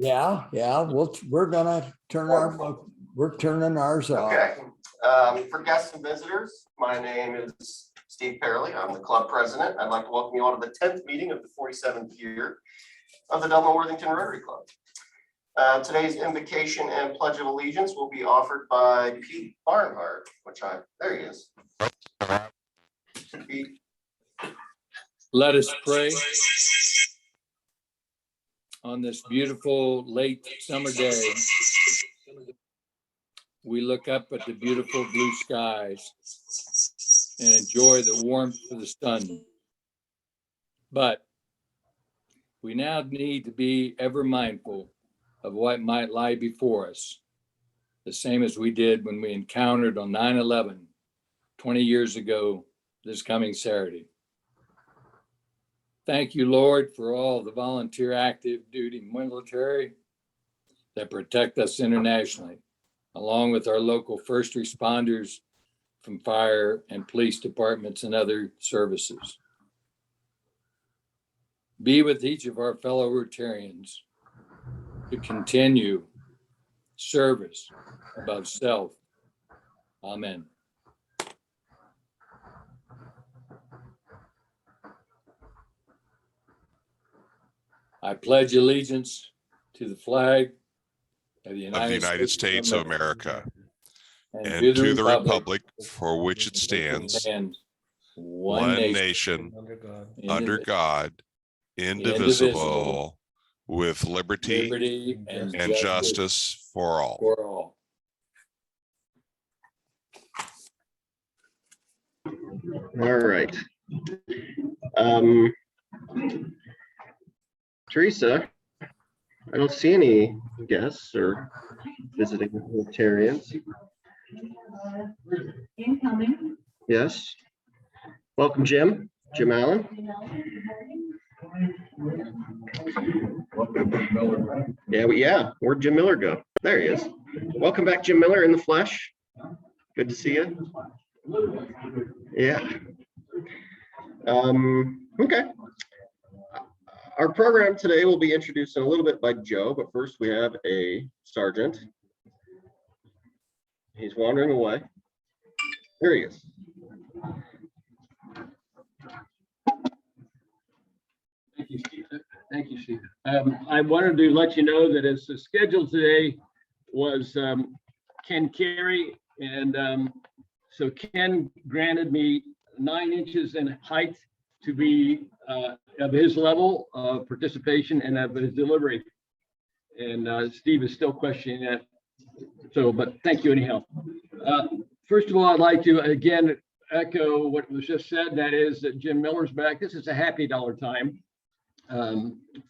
Yeah, we're gonna turn we're turning ours off. Okay. For guests and visitors, my name is Steve Perley. I'm the club president. I'd like to welcome you all to the 10th meeting of the 47th year of the Dublin Worthington Rotary Club. Today's invocation and pledge of allegiance will be offered by Pete Barnhart, there he is. Pete. Let us pray. On this beautiful late summer day, we look up at the beautiful blue skies and enjoy the warmth of the sun. But we now need to be ever mindful of what might lie before us, the same as we did when we encountered on 9/11 20 years ago this coming Saturday. Thank you, Lord, for all the volunteer active duty military that protect us internationally, along with our local first responders from fire and police departments and other services. Be with each of our fellow Rotarians to continue service above self. Amen. I pledge allegiance to the flag of the United States of America and to the republic for which it stands, one nation, under God, indivisible, with liberty and justice for all. All right. Teresa, I don't see any guests or visiting Rotarians. Incoming. Yes. Welcome, Jim Allen. Yeah. Where'd Jim Miller go? There he is. Welcome back, Jim Miller in the flesh. Good to see you. Yeah. Okay. Our program today will be introduced in a little bit by Joe, but first we have a sergeant. He's wandering away. Here he is. Thank you, Steve. I wanted to let you know that as the schedule today was Ken Carey, and so Ken granted me 9 inches in height to be of his level of participation and of his delivery. And Steve is still questioning that. So, but thank you anyhow. First of all, I'd like to again echo what was just said. That is that Jim Miller's back. This is a happy dollar time.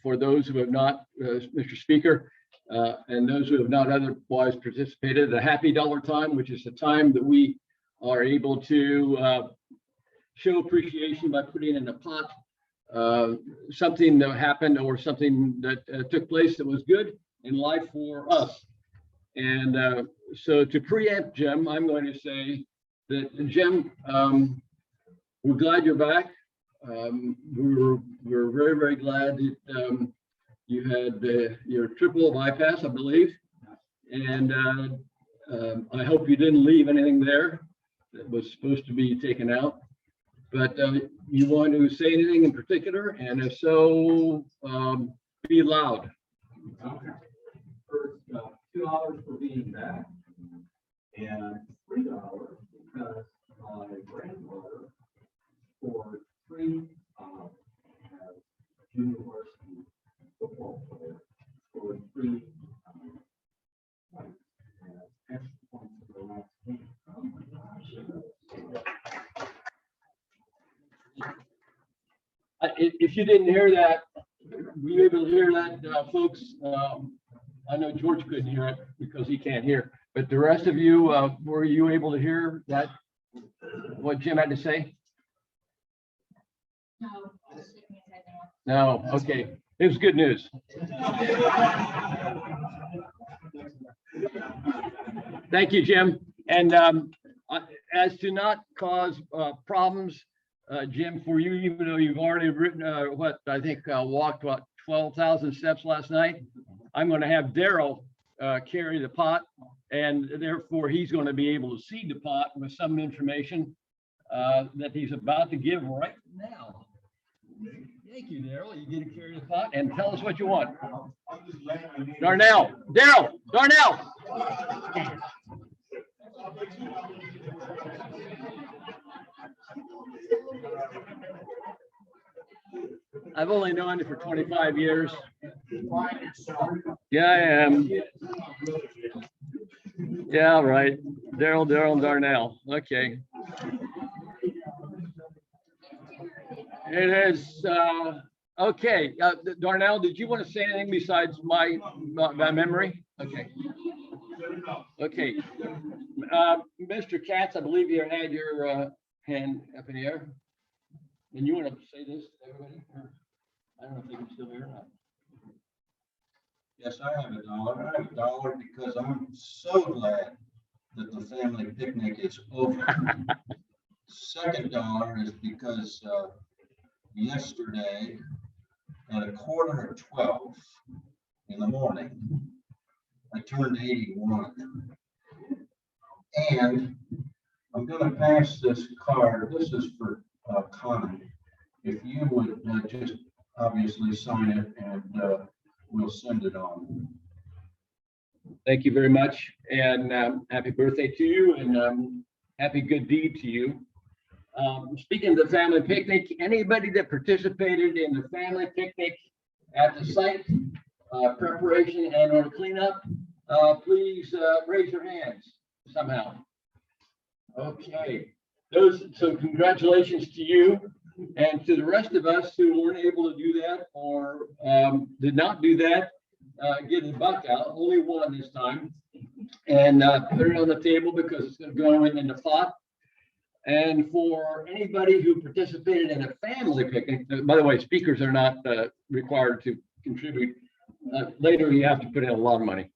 For those who have not, Mr. Speaker, and those who have not otherwise participated, the happy dollar time, which is the time that we are able to show appreciation by putting in a pot something that happened or something that took place that was good in life for us. And so to preempt Jim, I'm going to say that Jim, we're glad you're back. We're very, very glad that you had your triple bypass, I believe. And I hope you didn't leave anything there that was supposed to be taken out. But you want to say anything in particular? And if so, be loud. First, $2 for being back, and $3 because my grandmother scored 3 as a junior varsity football player, scored 3 points as extra points for the last game. If you didn't hear that, were you able to hear that, folks? I know George couldn't hear it because he can't hear, but the rest of you, were you able to hear that, what Jim had to say? No. No, okay. It was good news. Thank you, Jim. And as to not cause problems, Jim, for you, even though you've already written, what I think walked, what, 12,000 steps last night? I'm going to have Daryl carry the pot, and therefore he's going to be able to seed the pot with some information that he's about to give right now. Thank you, Daryl. You get to carry the pot and tell us what you want. Darnell, Daryl, Darnell. I've only known you for 25 years. Yeah, I am. Yeah, right. Daryl, Darnell. Okay. It is, okay. Darnell, did you want to say anything besides my memory? Okay. Okay. Mr. Katz, I believe you had your hand up in the air. And you want to say this to everybody? I don't know if they can still hear or not. Yes, I have $1. I have $1 because I'm so glad that the family picnic is over. Second $1 is because yesterday at 11:45 in the morning, I turned 81. And I'm going to pass this card. This is for Connie. If you would just obviously sign it, and we'll send it on. Thank you very much, and happy birthday to you, and happy good deed to you. Speaking of the family picnic, anybody that participated in the family picnic at the site, preparation and or cleanup, please raise your hands somehow. Okay, so congratulations to you, and to the rest of us who weren't able to do that or did not do that, get the buck out, only one this time, and put it on the table because it's going to go in the pot. And for anybody who participated in a family picnic, by the way, speakers are not required to contribute. Later, you have to put in a lot of money.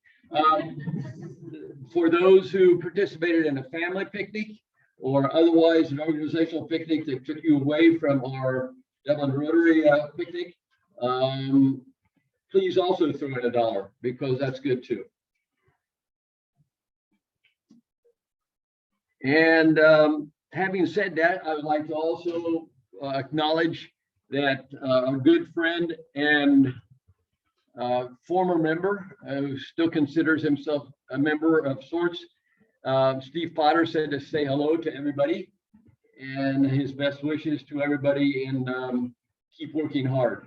For those who participated in a family picnic or otherwise an organizational picnic that took you away from our Dublin Rotary picnic, please also throw in $1 because that's good too. And having said that, I would like to also acknowledge that a good friend and former member who still considers himself a member of sorts, Steve Potter, said to say hello to everybody and his best wishes to everybody, and keep working hard.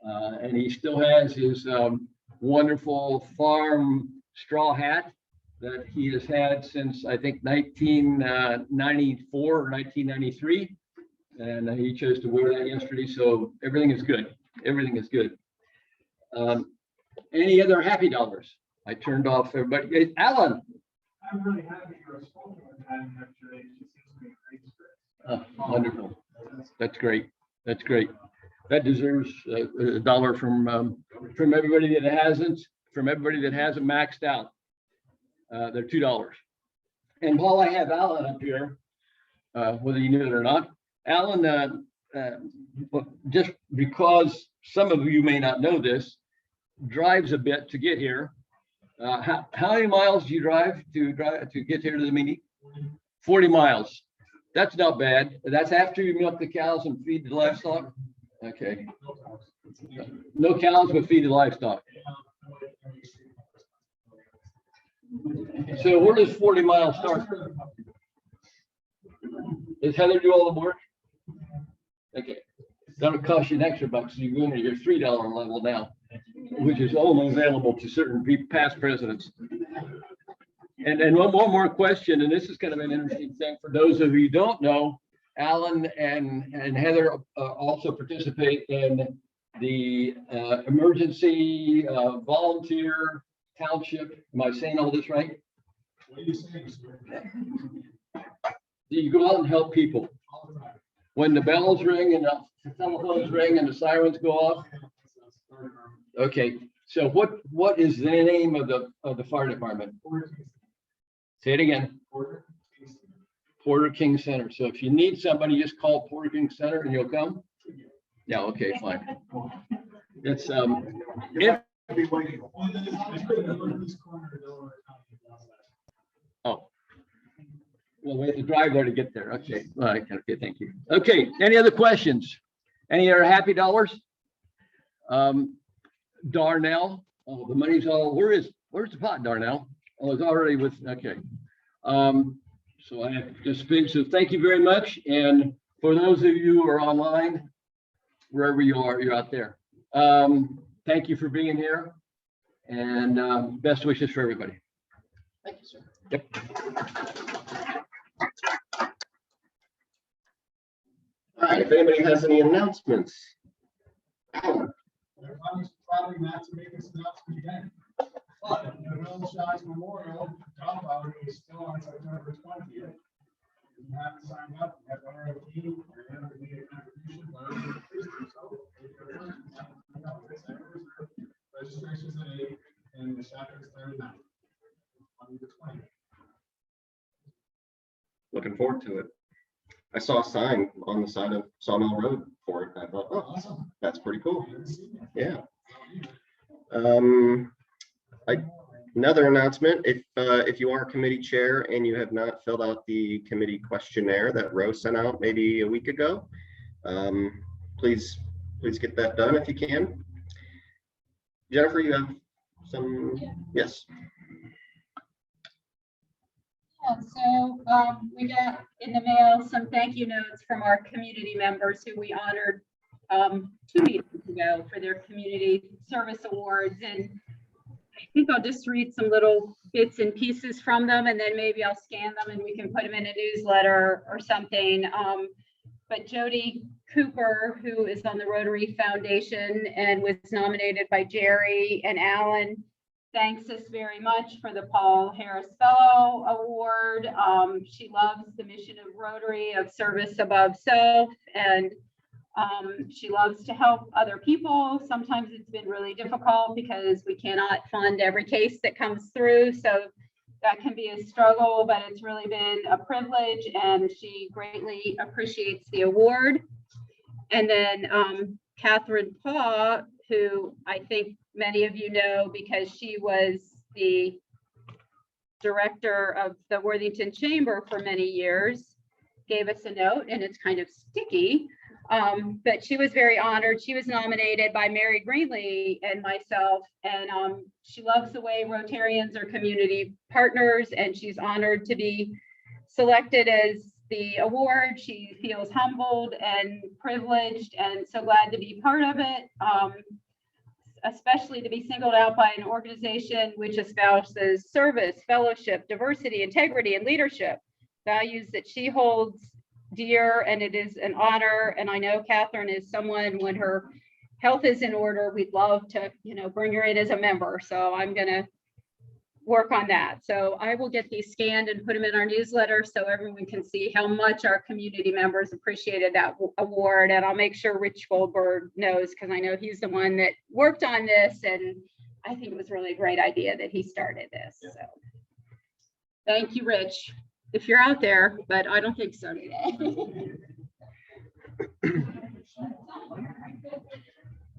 And he still has his wonderful farm straw hat that he has had since, I think, 1994 or 1993. And he chose to wear that yesterday. So everything is good. Everything is good. Any other happy dollars? I turned off everybody. Alan. I'm really happy you're a spoken with that yesterday. She seems to be a great spirit. Wonderful. That's great. That's great. That deserves $1 from everybody that hasn't, maxed out. They're $2. And while I have Alan up here, whether you knew it or not, Alan, just because some of you may not know this, drives a bit to get here. How many miles do you drive to get here to the meeting? 40 miles. That's not bad. That's after you milk the cows and feed the livestock. Okay. No cows, but feed the livestock. So where does 40 miles start? Does Heather do all the work? Okay. That'll cost you an extra buck, so you go into your $3 level now, which is only available to certain past presidents. And one more question, and this is kind of an interesting thing for those of you who don't know. Alan and Heather also participate in the emergency volunteer township. Am I saying all this right? What are you saying, sir? You go out and help people. When the bells ring and the telephones ring and the sirens go off. Okay, so what is the name of the fire department? Say it again. Porter King Center. So if you need somebody, just call Porter King Center and you'll come. Yeah. Okay. Fine. It's I'd be waiting a while. Northeast corner of Delaware County. Oh. Well, we have to drive there to get there. Okay, all right, okay, thank you. Okay, any other questions? Any other happy dollars? Darnell, oh, the money's all, where's the pot, Darnell? Oh, it's already with, okay. So I have to speak, so thank you very much. And for those of you who are online, wherever you are, you're out there. Thank you for being here and best wishes for everybody. Thank you, sir. Yep. All right, if anybody has any announcements. Their money's probably not to make this announcement again. But the Will Shaw's Memorial Golf Outing is still on September 20th. You have to sign up, you have to earn a fee, or you have to make a contribution, but please do so. If you're willing, registration's at 8 and the shot is 39. On the 20th. Looking forward to it. I saw a sign on the side of Sawmill Road for it. I thought, oh, Awesome. that's pretty cool. I haven't seen that. Yeah. Another announcement, if you are a committee chair and you have not filled out the committee questionnaire that Rose sent out maybe a week ago, please get that done if you can. Jennifer, you have some, yes. Yeah, so we got in the mail some thank you notes from our community members who we honored 2 meetings ago for their community service awards. And I think I'll just read some little bits and pieces from them, and then maybe I'll scan them and we can put them in a newsletter or something. But Jody Cooper, who is on the Rotary Foundation and was nominated by Jerry and Alan, thanks us very much for the Paul Harris Fellow Award. She loves the mission of Rotary of service above self, and she loves to help other people. Sometimes it's been really difficult because we cannot fund every case that comes through. So that can be a struggle, but it's really been a privilege, and she greatly appreciates the award. And then Catherine Paw, who I think many of you know because she was the director of the Worthington Chamber for many years, gave us a note, and it's kind of sticky. But she was very honored. She was nominated by Mary Greenlee and myself, and she loves the way Rotarians are community partners, and she's honored to be selected as the award. She feels humbled and privileged and so glad to be part of it, especially to be singled out by an organization which espouses service, fellowship, diversity, integrity, and leadership, values that she holds dear, and it is an honor. And I know Catherine is someone, when her health is in order, we'd love to, bring her in as a member. So I'm going to work on that. So I will get these scanned and put them in our newsletter so everyone can see how much our community members appreciated that award. And I'll make sure Rich Goldberg knows, because I know he's the one that worked on this, and I think it was really a great idea that he started this. So thank you, Rich, if you're out there, but I don't think so today.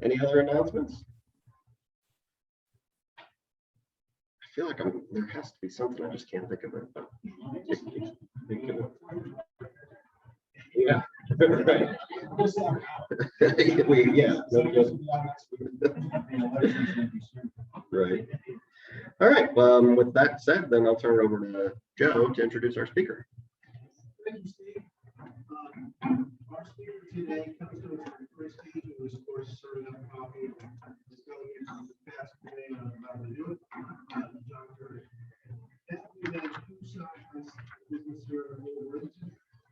Any other announcements? I feel like there has to be something. I just can't think of it. But yeah. Right. Right. All right. With that said, then I'll turn it over to Joe to introduce our speaker. Thank you, Steve. Our speaker today comes to us from the first stage of this course, serving up a copy of this delegate from this past day about the new Dr. We had 2 sides business here in Worthington.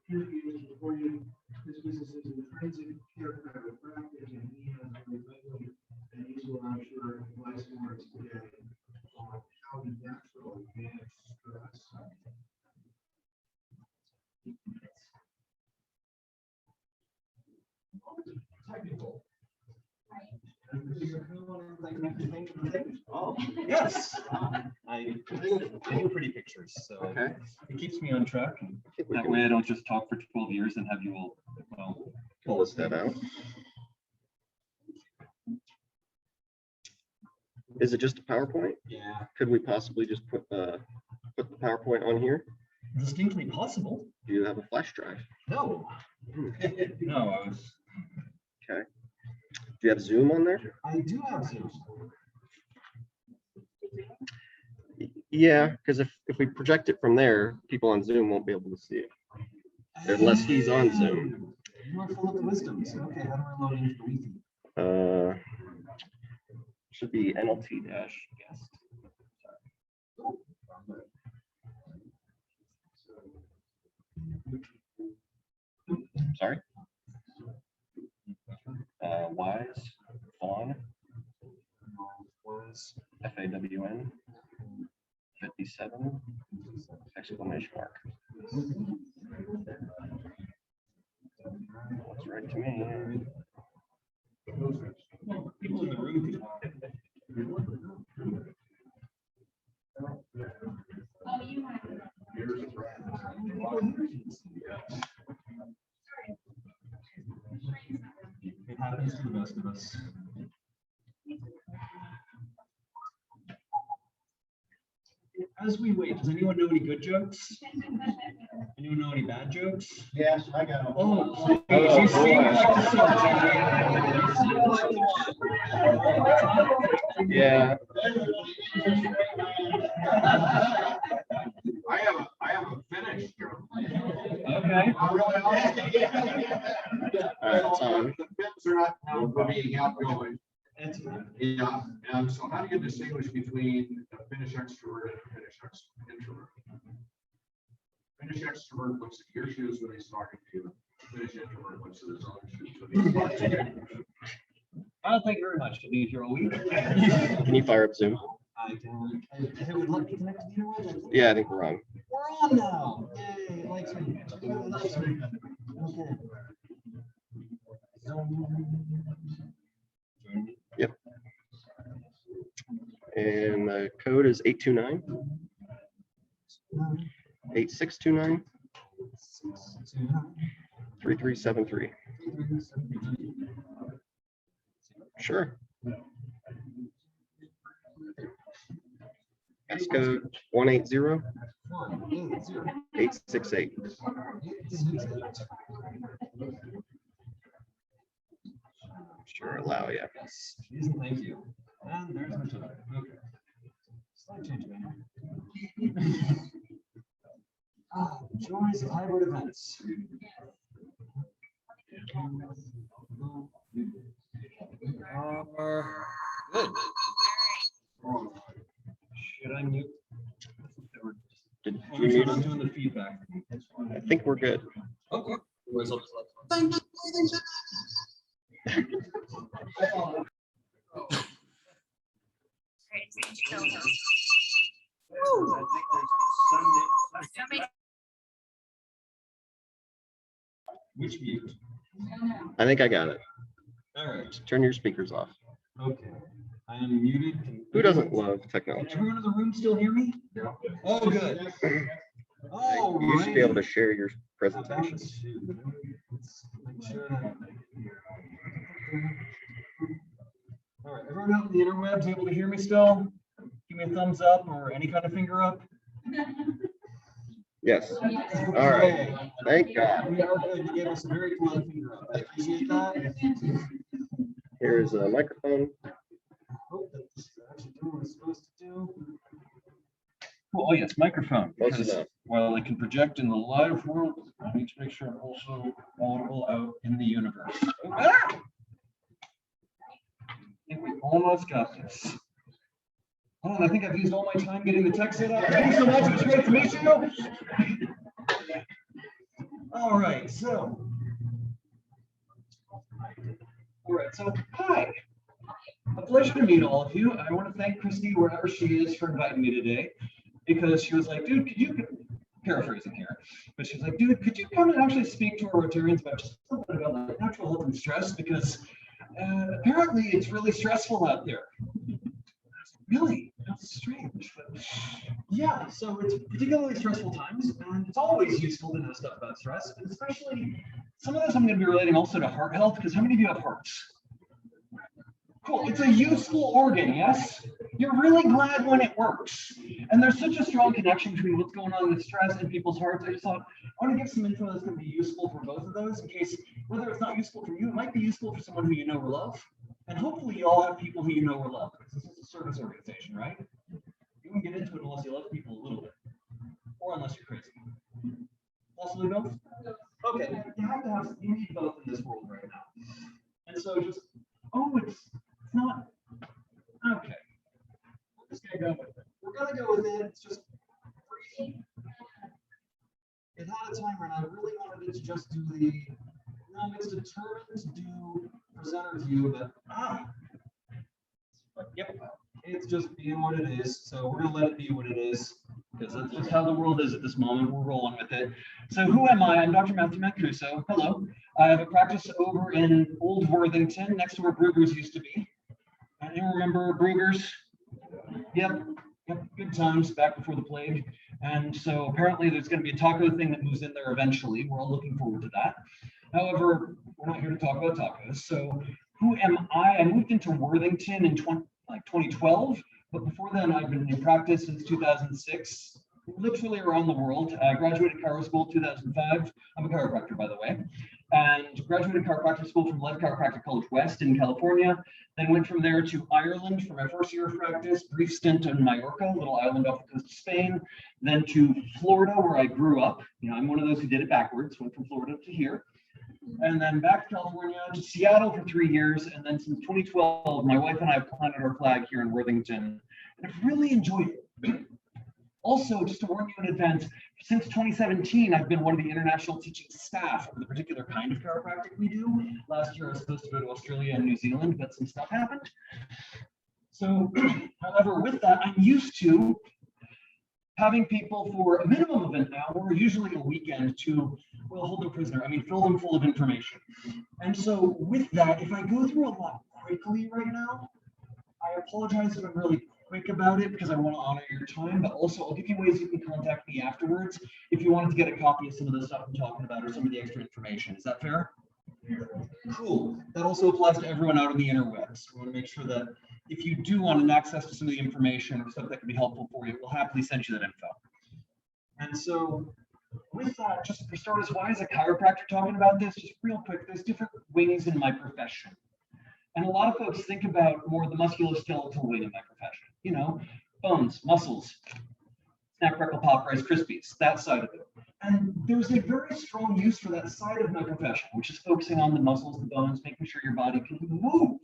Here he is reporting his businesses in transit, care, chiropractic, and he has recycling, and he's will, I'm sure, advise more today on how to naturally manage stress. Technical. Oh, yes. I take pretty pictures, so Okay. it keeps me on track. And that way I don't just talk for 12 years and have you all, well, Pull this that out. Is it just a PowerPoint? Yeah, Could we possibly just put the PowerPoint on here? distinctly possible. Do you have a flash drive? No. No, I was. Do you have Zoom on there? I do have Zoom. Yeah, because if we project it from there, people on Zoom won't be able to see it unless he's on Zoom. You are full of wisdom. So, okay, how do I load into the Wi-Fi? Should be NLT-guest. Sorry. Wise, Fawn, FAWN, 57, exclamation mark. Looks right to me. People in the room. It happens to the best of us. As we wait, does anyone know any good jokes? Anyone know any bad jokes? Yes, I got them. Oh, please, you seem like the Yeah. I have a finish here. Okay. All right, it's on. The bits are not being outgoing. That's fine. Yeah, and so how do you distinguish between a Finnish extrovert and a Finnish introvert? Finnish extrovert looks at your shoes when he's talking to you. Finnish introvert looks at his own shoes when he's talking to you. Thank you very much. I'll be here all week. Can you fire up Zoom? I can. If it would let me connect to the internet. Yeah, I think we're on. We're on now. Yay, it likes me. It likes me. Okay. Yep. And the code is 829. 8629 3373. Sure. That's code 180 868. Sure, allow you. Thank you. And there's my token. Okay. Slide change menu. Joys of hybrid events. Good. Should I mute? Did I'm you mute him? doing the feedback. I think we're good. Okay. Which mute? I think I got it. All right. Turn your speakers off. Okay. I am muted. Who doesn't love Can technology? everyone in the room still hear me? Oh, good. Oh, You should be able to share your presentation. All right, everyone out in the interwebs able to hear me still? Give me a thumbs up or any kind of finger up. Yes. All right. Thank God. We are good. You gave us a very cool finger up. I appreciate that. Here's a microphone. I hope that this is actually doing what it's supposed to do. Cool. Oh, yes, microphone. Close Because enough. while I can project in the live world, I need to make sure I'm also audible out in the universe. I think we almost got this. Oh, and I think I've used all my time getting the text set up. Thank you so much. It was great to meet you. All right, so. All right, so hi. A pleasure to meet all of you. I want to thank Christy, wherever she is, for inviting me today, because she was like, dude, could you, paraphrasing here, but she's like, dude, could you come and actually speak to our Rotarians about just a little bit about like natural health and stress, because apparently it's really stressful out there. Really? That's strange. But yeah, so it's particularly stressful times, and it's always useful to know stuff about stress, and especially some of this I'm going to be relating also to heart health, because how many of you have hearts? Cool. It's a useful organ, yes? you're really glad when it works. And there's such a strong connection between what's going on with stress and people's hearts. I just thought, I want to give some info that's going to be useful for both of those in case, whether it's not useful for you, it might be useful for someone who you know or love. And hopefully you all have people who you know or love, because this is a service organization, right? You wouldn't get into it unless you love people a little bit, or unless you're crazy. Possibly both? Okay, you need both in this world right now. And so just, it's not, okay. We're just gonna go with it. We're gonna go with it, it's just free. It had a timer and I really wanted it to just do it's determined to do presenter view, but yep, it's just being what it is. So we're gonna let it be what it is, because that's just how the world is at this moment. We're rolling with it. So who am I? I'm Dr. Matthew Mancuso. Hello. I have a practice over in Old Worthington, next to where Brugger's used to be. Anyone remember Brugger's? Yep, good times back before the plague. And so apparently there's going to be a taco thing that moves in there eventually. We're all looking forward to that. However, we're not here to talk about tacos. So who am I? I moved into Worthington in 2012, but before then I've been in practice since 2006, literally around the world. I graduated chiro school 2005. I'm a chiropractor, by the way, and graduated chiropractic school from Lev Chiropractic College West in California. Then went from there to Ireland for my first year of practice, brief stint on Mallorca, a little island off the coast of Spain, then to Florida where I grew up. I'm one of those who did it backwards, went from Florida to here. And then back to California, to Seattle for 3 years. And then since 2012, my wife and I have planted our flag here in Worthington. And I've really enjoyed it. Also, just to warn you in advance, since 2017, I've been one of the international teaching staff of the particular kind of chiropractic we do. Last year, I was supposed to go to Australia and New Zealand, but some stuff happened. So, however, with that, I'm used to having people for a minimum of an hour, usually a weekend, to, hold their prisoner. Fill them full of information. And so with that, if I go through a lot quickly right now, I apologize if I'm really quick about it because I want to honor your time, but also I'll give you ways you can contact me afterwards if you wanted to get a copy of some of the stuff I'm talking about or some of the extra information. Is that fair? Cool. That also applies to everyone out on the interwebs. We want to make sure that if you do want an access to some of the information or stuff that could be helpful for you, we'll happily send you that info. And so with that, just for starters, why is a chiropractor talking about this? Just real quick, there's different wings in my profession. And a lot of folks think about more the musculoskeletal wing in my profession. Bones, muscles, snack, crackle, pop, Rice Krispies, that side of it. And there's a very strong use for that side of my profession, which is focusing on the muscles, the bones, making sure your body can move.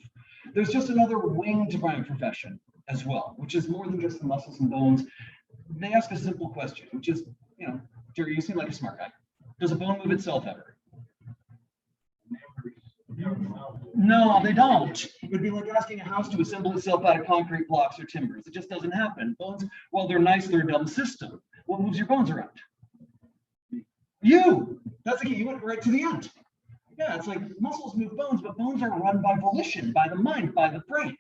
There's just another wing to my profession as well, which is more than just the muscles and bones. They ask a simple question, which is, Jerry, you seem like a smart guy. Does a bone move itself ever? No, they don't. It would be like asking a house to assemble itself out of concrete blocks or timbers. It just doesn't happen. Bones, well, they're nice, they're a dumb system. What moves your bones around? You. That's okay, you went right to the end. Yeah, it's like muscles move bones, but bones are run by volition, by the mind, by the brain.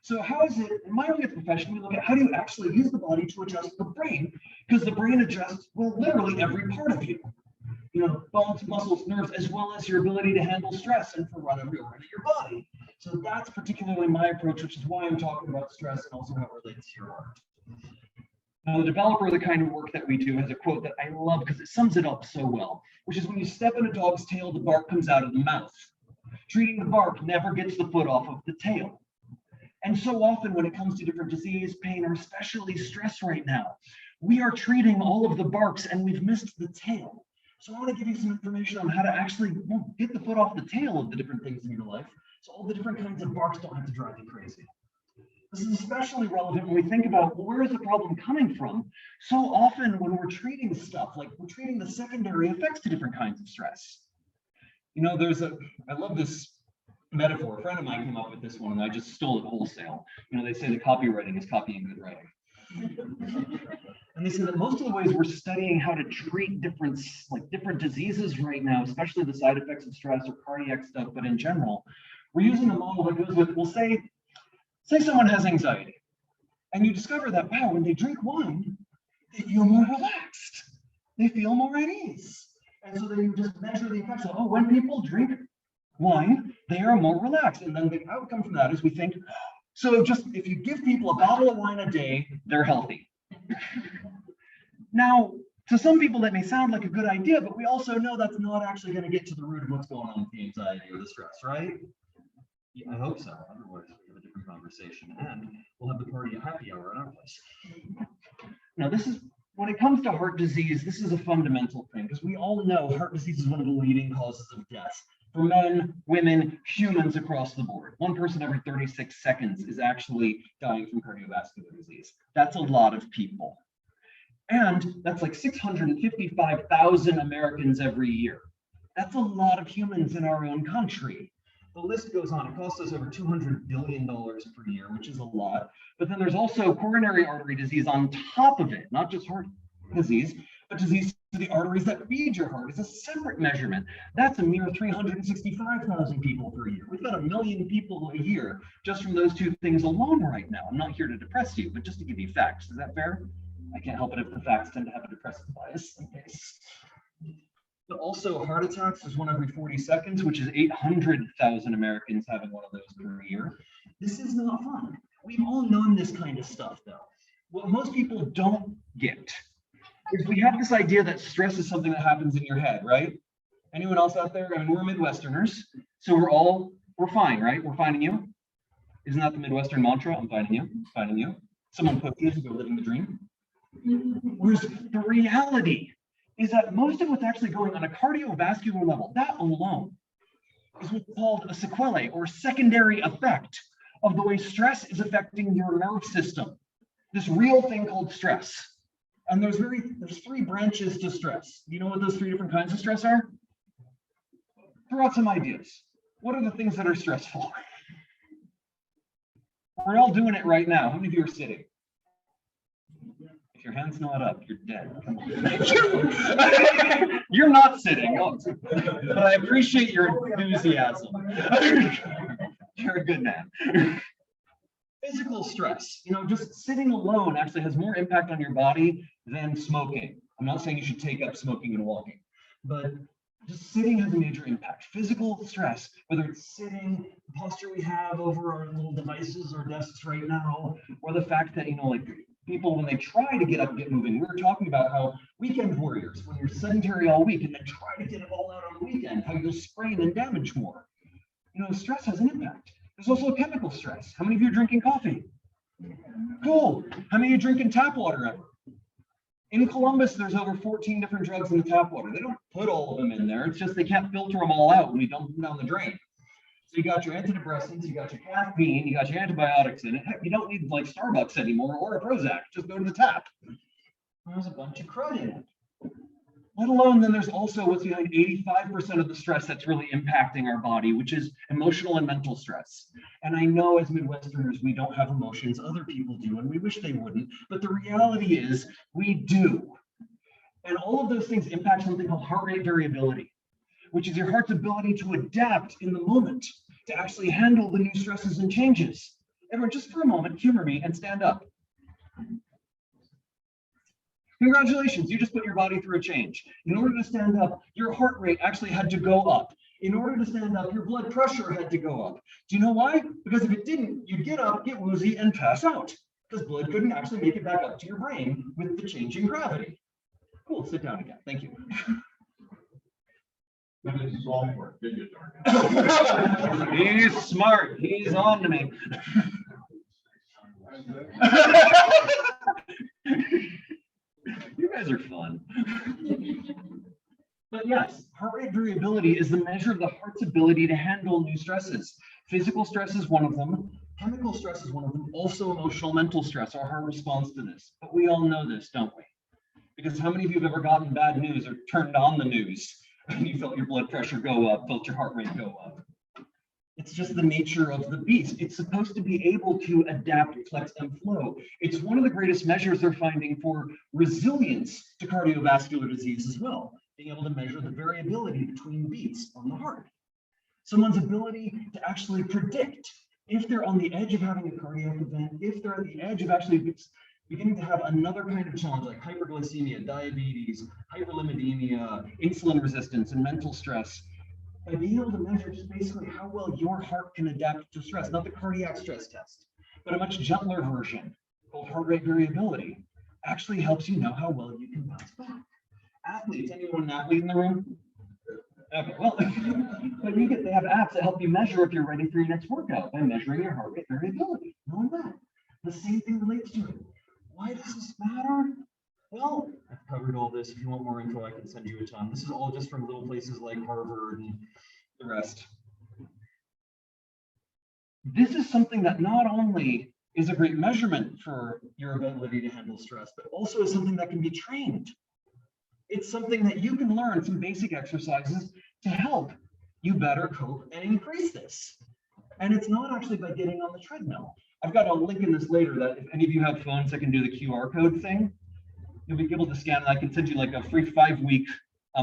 So how is it, in my area of profession, we look at how do you actually use the body to adjust the brain? Because the brain adjusts, literally every part of you. Bones, muscles, nerves, as well as your ability to handle stress and for run every organ of your body. So that's particularly my approach, which is why I'm talking about stress and also how it relates to your art. Now, the developer of the kind of work that we do has a quote that I love because it sums it up so well, which is when you step in a dog's tail, the bark comes out of the mouth. Treating the bark never gets the foot off of the tail. And so often when it comes to different disease, pain, or especially stress right now, we are treating all of the barks and we've missed the tail. So I want to give you some information on how to actually get the foot off the tail of the different things in your life, so all the different kinds of barks don't have to drive you crazy. This is especially relevant when we think about, where is the problem coming from? So often when we're treating stuff, like we're treating the secondary effects to different kinds of stress. I love this metaphor. A friend of mine came up with this one and I just stole it wholesale. They say that copywriting is copying good writing. And they say that most of the ways we're studying how to treat different diseases right now, especially the side effects of stress or cardiac stuff, but in general, we're using a model that goes with, we'll say someone has anxiety, and you discover that, wow, when they drink wine, they feel more relaxed. They feel more at ease. And so then you just measure the effects of, when people drink wine, they are more relaxed. And then the outcome from that is we think, So just if you give people a bottle of wine a day, they're healthy. Now, to some people that may sound like a good idea, but we also know that's not actually going to get to the root of what's going on with the anxiety or the stress, right? Yeah, I hope so. Otherwise, we have a different conversation, and we'll have the party at happy hour at our place. Now, this is when it comes to heart disease, this is a fundamental thing because we all know heart disease is one of the leading causes of death for men, women, humans across the board. One person every 36 seconds is actually dying from cardiovascular disease. That's a lot of people. And that's like 655,000 Americans every year. That's a lot of humans in our own country. The list goes on. It costs us over $200 billion per year, which is a lot. But then there's also coronary artery disease on top of it, not just heart disease, but disease to the arteries that feed your heart. It's a separate measurement. That's a mere 365,000 people per year. We've got 1 million people a year just from those two things alone right now. I'm not here to depress you, but just to give you facts. Is that fair? I can't help it if the facts tend to have a depressive bias in case. But also heart attacks is 1 every 40 seconds, which is 800,000 Americans having one of those per year. This is not fun. We've all known this kind of stuff though. What most people don't get is we have this idea that stress is something that happens in your head, right? Anyone else out there? I mean, we're Midwesterners, so we're fine, right? We're finding you. Isn't that the Midwestern mantra? I'm finding you, I'm finding you. Someone put years ago, living the dream. Whereas the reality is that most of what's actually going on a cardiovascular level, that alone, is what's called a sequelae or secondary effect of the way stress is affecting your nerve system. This real thing called stress. And there's 3 branches to stress. You know what those 3 different kinds of stress are? Throw out some ideas. What are the things that are stressful? We're all doing it right now. How many of you are sitting? If your hand's not up, you're dead. Come on. You're not sitting, but I appreciate your enthusiasm. You're a good man. Physical stress, just sitting alone actually has more impact on your body than smoking. I'm not saying you should take up smoking and walking, but just sitting has a major impact. Physical stress, whether it's sitting, the posture we have over our little devices or desks right now, or the fact that, like people, when they try to get up and get moving, we were talking about how weekend warriors, when you're sedentary all week and then try to get it all out on the weekend, how you'll sprain and damage more. Stress has an impact. There's also a chemical stress. How many of you are drinking coffee? Cool. How many of you are drinking tap water ever? In Columbus, there's over 14 different drugs in the tap water. They don't put all of them in there. It's just they can't filter them all out when we dump them down the drain. So you got your antidepressants, you got your caffeine, you got your antibiotics in it. Heck, you don't need like Starbucks anymore or a Prozac. Just go to the tap. There's a bunch of crud in it. Let alone then there's also what's behind 85% of the stress that's really impacting our body, which is emotional and mental stress. And I know as Midwesterners, we don't have emotions, other people do, and we wish they wouldn't, but the reality is we do. And all of those things impact something called heart rate variability, which is your heart's ability to adapt in the moment, to actually handle the new stresses and changes. Everyone, just for a moment, humor me and stand up. Congratulations, you just put your body through a change. In order to stand up, your heart rate actually had to go up. In order to stand up, your blood pressure had to go up. Do you know why? Because if it didn't, you'd get up, get woozy, and pass out. Because blood couldn't actually make it back up to your brain with the change in gravity. Cool, sit down again, thank you. He's smart, he's on to me. You guys are fun. But yes, heart rate variability is the measure of the heart's ability to handle new stresses. Physical stress is one of them. Chemical stress is one of them. Also emotional, mental stress, our heart responds to this. But we all know this, don't we? Because how many of you have ever gotten bad news or turned on the news and you felt your blood pressure go up, felt your heart rate go up? It's just the nature of the beast. It's supposed to be able to adapt, flex, and flow. It's one of the greatest measures they're finding for resilience to cardiovascular disease as well, being able to measure the variability between beats on the heart. Someone's ability to actually predict if they're on the edge of having a cardiac event, if they're at the edge of actually beginning to have another kind of challenge like hyperglycemia, diabetes, hyperlipidemia, insulin resistance, and mental stress, by being able to measure just basically how well your heart can adapt to stress, not the cardiac stress test, but a much gentler version called heart rate variability actually helps you know how well you can bounce back. Athletes, anyone an athlete in the room? Okay, well, but they have apps that help you measure if you're ready for your next workout by measuring your heart rate variability. Knowing that. The same thing relates to it. Why does this matter? Well, I've covered all this. If you want more info, I can send you a ton. This is all just from little places like Harvard and the rest. This is something that not only is a great measurement for your ability to handle stress, but also is something that can be trained. It's something that you can learn some basic exercises to help you better cope and increase this. And it's not actually by getting on the treadmill. I've got a link in this later that if any of you have phones that can do the QR code thing, you'll be able to scan it. I can send you like a free 5-week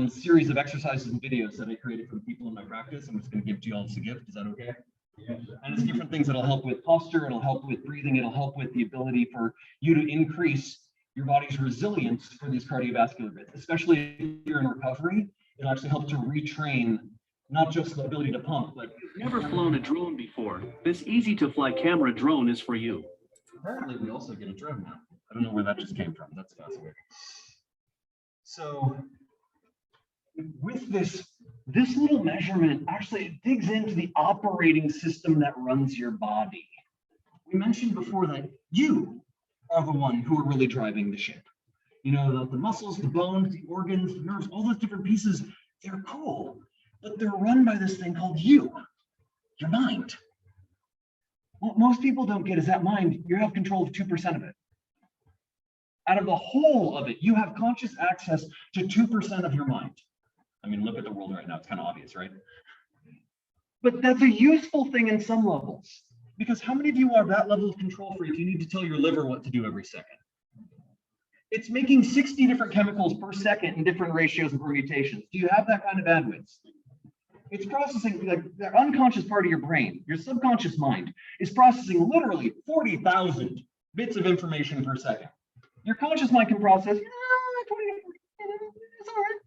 series of exercises and videos that I created for the people in my practice. I'm just going to give to you all as a gift. Is that okay? Yeah. And it's different things that'll help with posture, it'll help with breathing, it'll help with the ability for you to increase your body's resilience for these cardiovascular bits, especially if you're in recovery. It'll actually help to retrain not just the ability to pump, but Never flown a drone before. This easy to fly camera drone is for you. apparently we also get a drone now. I don't know where that just came from. That's fascinating. So with this little measurement, actually it digs into the operating system that runs your body. We mentioned before that you are the one who are really driving the ship. You know, the muscles, the bones, the organs, the nerves, all those different pieces, they're cool, but they're run by this thing called you, your mind. What most people don't get is that mind, you have control of 2% of it. Out of the whole of it, you have conscious access to 2% of your mind. I mean, look at the world right now, it's kind of obvious, right? But that's a useful thing in some levels, because how many of you are that level of control freak you need to tell your liver what to do every second? It's making 60 different chemicals per second in different ratios and permutations. Do you have that kind of bandwidth? It's processing, like the unconscious part of your brain, your subconscious mind is processing literally 40,000 bits of information per second. Your conscious mind can process, 20, it's all right,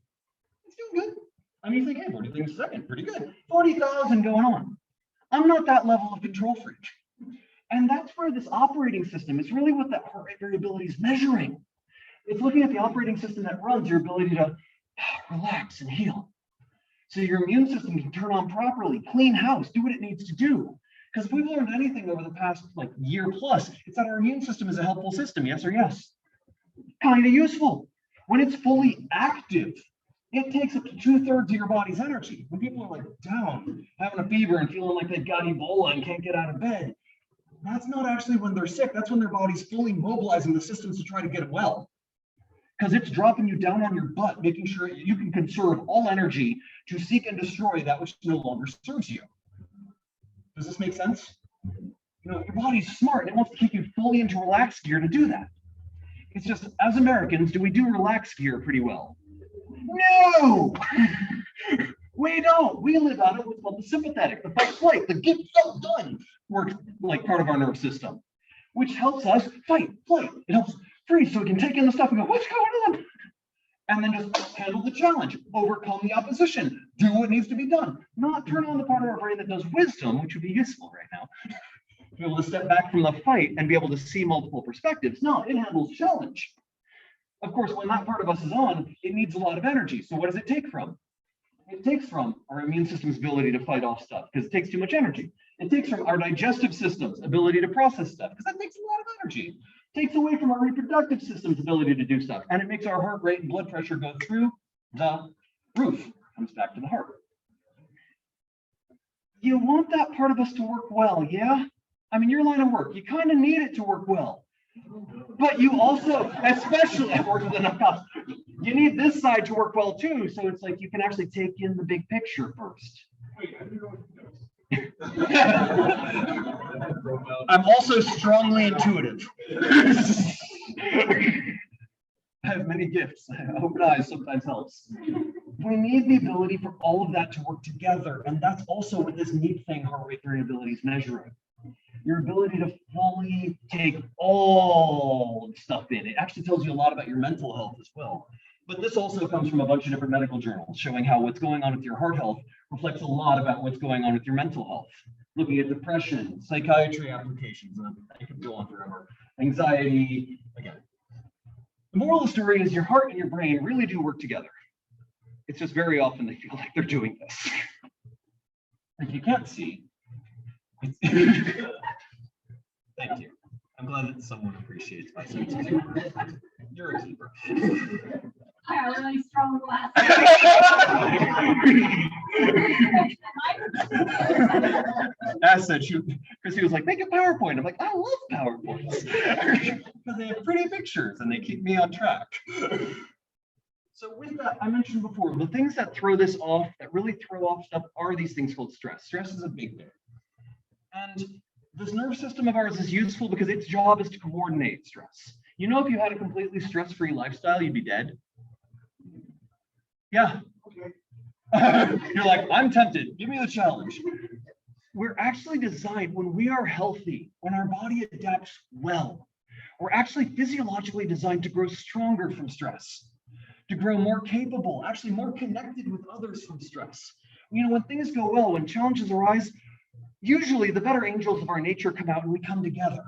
it's doing good. I mean, you think, hey, 40 things a second, pretty good. 40,000 going on. I'm not that level of control freak. And that's where this operating system is really what that heart rate variability is measuring. It's looking at the operating system that runs your ability to relax and heal. So your immune system can turn on properly, clean house, do what it needs to do. Because if we've learned anything over the past year plus, it's that our immune system is a helpful system, yes or yes? Kind of useful. When it's fully active, it takes up to 2/3 of your body's energy. When people are down, having a fever and feeling like they've got Ebola and can't get out of bed, that's not actually when they're sick. That's when their body's fully mobilizing the systems to try to get well. Because it's dropping you down on your butt, making sure you can conserve all energy to seek and destroy that which no longer serves you. Does this make sense? You know, your body's smart and it wants to kick you fully into relaxed gear to do that. It's just, as Americans, do we do relaxed gear pretty well? No! We don't. We live out of what's called the sympathetic, the fight flight, the get stuff done works like part of our nervous system, which helps us fight, flight. It helps freeze so we can take in the stuff and go, what's going on? And then just handle the challenge, overcome the opposition, do what needs to be done, not turn on the part of our brain that does wisdom, which would be useful right now. To be able to step back from the fight and be able to see multiple perspectives. No, it handles challenge. Of course, when that part of us is on, it needs a lot of energy. So what does it take from? It takes from our immune system's ability to fight off stuff because it takes too much energy. It takes from our digestive system's ability to process stuff because that takes a lot of energy. It takes away from our reproductive system's ability to do stuff. And it makes our heart rate and blood pressure go through the roof. Comes back to the heart. You want that part of us to work well, yeah? I mean, your line of work, you kind of need it to work well. But you also, especially at work with enough cost, you need this side to work well too. So it's like you can actually take in the big picture first. I'm also strongly intuitive. I have many gifts. Open eyes sometimes helps. We need the ability for all of that to work together. And that's also what this neat thing heart rate variability is measuring. Your ability to fully take all the stuff in. It actually tells you a lot about your mental health as well. But this also comes from a bunch of different medical journals showing how what's going on with your heart health reflects a lot about what's going on with your mental health. looking at depression, psychiatry applications, and I could go on forever. Anxiety, again. The moral of the story is your heart and your brain really do work together. It's just very often they feel like they're doing this. Like you can't see. Thank you. I'm glad that someone appreciates my sense of humor. You're a keeper. I got really strong As said, Chrissy was like, make a PowerPoint. I'm like, I love PowerPoints because they have pretty pictures and they keep me on track. So with that, I mentioned before, the things that throw this off, that really throw off stuff, are these things called stress. Stress is a big thing. And this nerve system of ours is useful because its job is to coordinate stress. You know, if you had a completely stress-free lifestyle, you'd be dead. Yeah. Okay. You're like, I'm tempted. Give me the challenge. We're actually designed, when we are healthy, when our body adapts well, we're actually physiologically designed to grow stronger from stress, to grow more capable, actually more connected with others from stress. You know, when things go well, when challenges arise, usually the better angels of our nature come out and we come together.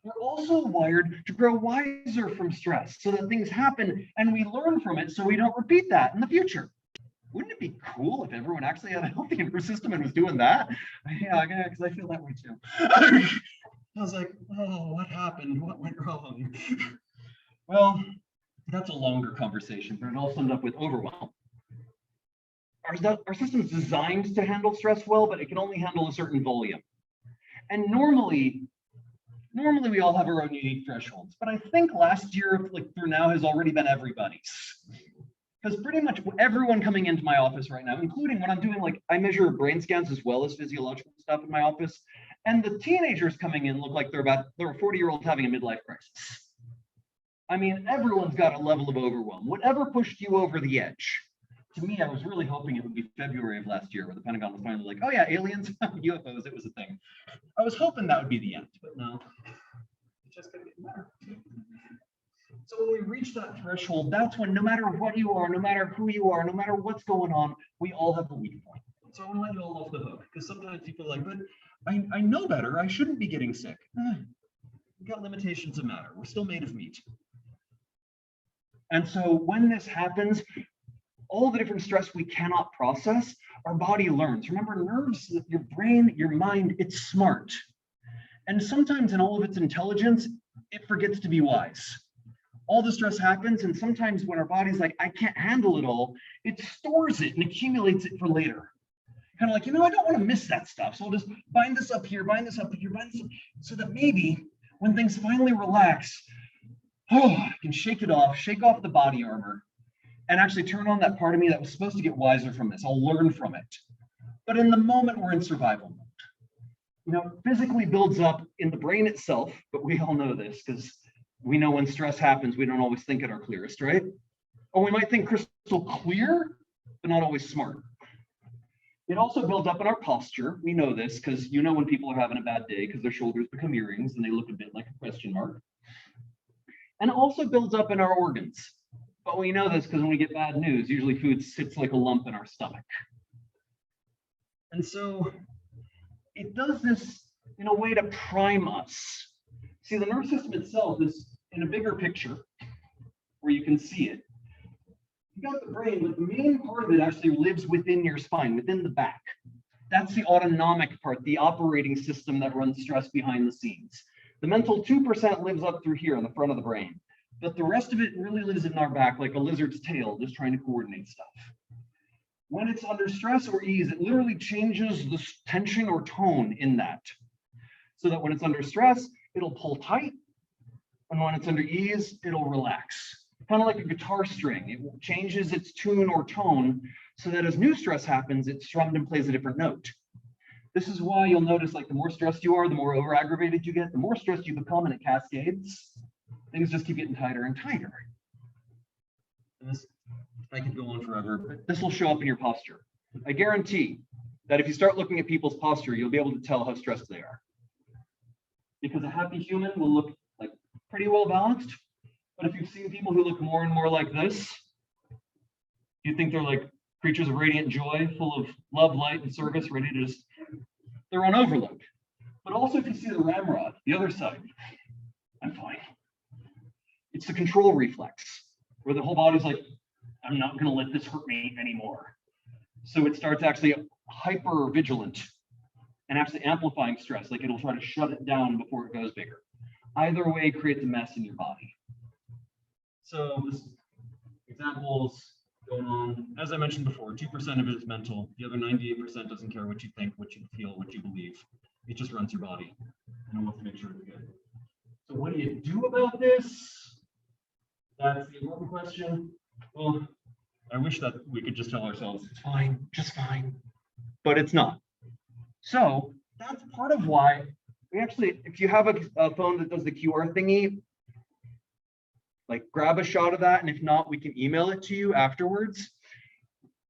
We're also wired to grow wiser from stress so that things happen and we learn from it so we don't repeat that in the future. Wouldn't it be cool if everyone actually had a healthy nervous system and was doing that? Yeah, because I feel that way too. I was like, oh, what happened? What went wrong? Well, that's a longer conversation, but it all summed up with overwhelm. Our system's designed to handle stress well, but it can only handle a certain volume. And normally we all have our own unique thresholds, but I think last year, like through now, has already been everybody's. Because pretty much everyone coming into my office right now, including when I'm doing, like, I measure brain scans as well as physiological stuff in my office, and the teenagers coming in look like they're a 40-year-old having a midlife crisis. I mean, everyone's got a level of overwhelm. Whatever pushed you over the edge. To me, I was really hoping it would be February of last year where the Pentagon was finally like, oh yeah, aliens, UFOs, it was a thing. I was hoping that would be the end, but no, it's just gonna get better. So when we reach that threshold, that's when no matter what you are, no matter who you are, no matter what's going on, we all have a weak point. So I want to let you all off the hook, because sometimes you feel like, but I know better, I shouldn't be getting sick. We've got limitations of matter, we're still made of meat. And so when this happens, all the different stress we cannot process, our body learns. Remember, nerves, your brain, your mind, it's smart. And sometimes in all of its intelligence, it forgets to be wise. All the stress happens, and sometimes when our body's like, I can't handle it all, it stores it and accumulates it for later. Kind of like, you know, I don't want to miss that stuff, so I'll just bind this up here, bind this up here, bind this up, so that maybe when things finally relax, I can shake it off, shake off the body armor, and actually turn on that part of me that was supposed to get wiser from this. I'll learn from it. But in the moment, we're in survival mode. You know, physically builds up in the brain itself, but we all know this because we know when stress happens, we don't always think at our clearest, right? Or we might think crystal clear, but not always smart. It also builds up in our posture. We know this because you know when people are having a bad day because their shoulders become earrings and they look a bit like a question mark. And it also builds up in our organs. But we know this because when we get bad news, usually food sits like a lump in our stomach. And so it does this in a way to prime us. See, the nervous system itself is in a bigger picture where you can see it. You got the brain, but the main part of it actually lives within your spine, within the back. That's the autonomic part, the operating system that runs stress behind the scenes. The mental 2% lives up through here on the front of the brain, but the rest of it really lives in our back like a lizard's tail, just trying to coordinate stuff. When it's under stress or ease, it literally changes the tension or tone in that. So that when it's under stress, it'll pull tight, and when it's under ease, it'll relax. Kind of like a guitar string. It changes its tune or tone so that as new stress happens, it's strummed and plays a different note. This is why you'll notice, like, the more stressed you are, the more over-aggravated you get, the more stressed you become, and it cascades. Things just keep getting tighter and tighter. And this, I could go on forever, but this will show up in your posture. I guarantee that if you start looking at people's posture, you'll be able to tell how stressed they are. Because a happy human will look like pretty well balanced. But if you've seen people who look more and more like this, you think they're like creatures of radiant joy, full of love, light, and service, ready to just they're on overload. But also if you see the ramrod, the other side, I'm fine. It's the control reflex, where the whole body's like, I'm not gonna let this hurt me anymore. So it starts actually hyper vigilant and actually amplifying stress, like it'll try to shut it down before it goes bigger. Either way creates a mess in your body. So this examples going on, as I mentioned before, 2% of it is mental. The other 98% doesn't care what you think, what you feel, what you believe. It just runs your body. And I want to make sure it's good. So what do you do about this? That's the important question. Well, I wish that we could just tell ourselves, it's fine, just fine, but it's not. So that's part of why we actually, if you have a phone that does the QR thingy, like grab a shot of that, and if not, we can email it to you afterwards.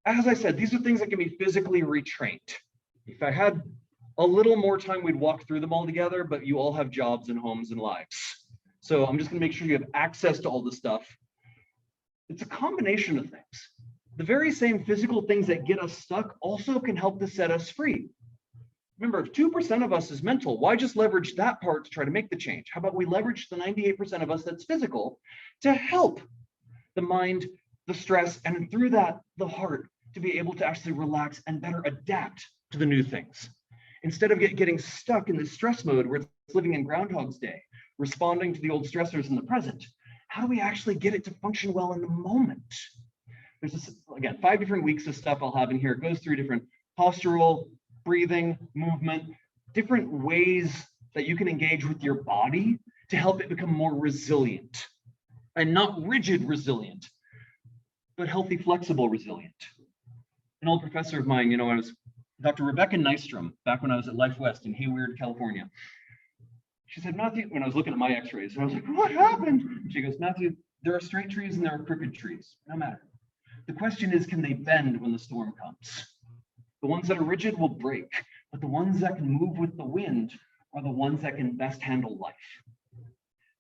As I said, these are things that can be physically retrained. If I had a little more time, we'd walk through them all together, but you all have jobs and homes and lives. So I'm just gonna make sure you have access to all this stuff. It's a combination of things. The very same physical things that get us stuck also can help to set us free. Remember, if 2% of us is mental, why just leverage that part to try to make the change? How about we leverage the 98% of us that's physical to help the mind, the stress, and through that, the heart, to be able to actually relax and better adapt to the new things. Instead of getting stuck in this stress mode where it's living in Groundhog's Day, responding to the old stressors in the present, how do we actually get it to function well in the moment? There's this, again, 5 different weeks of stuff I'll have in here. It goes through different postural, breathing, movement, different ways that you can engage with your body to help it become more resilient, and not rigid resilient, but healthy, flexible resilient. An old professor of mine, I was Dr. Rebecca Nystrom, back when I was at Life West in Hayward, California. She said, Matthew, when I was looking at my x-rays, and I was like, what happened? She goes, Matthew, there are straight trees and there are crooked trees, no matter. The question is, can they bend when the storm comes? The ones that are rigid will break, but the ones that can move with the wind are the ones that can best handle life.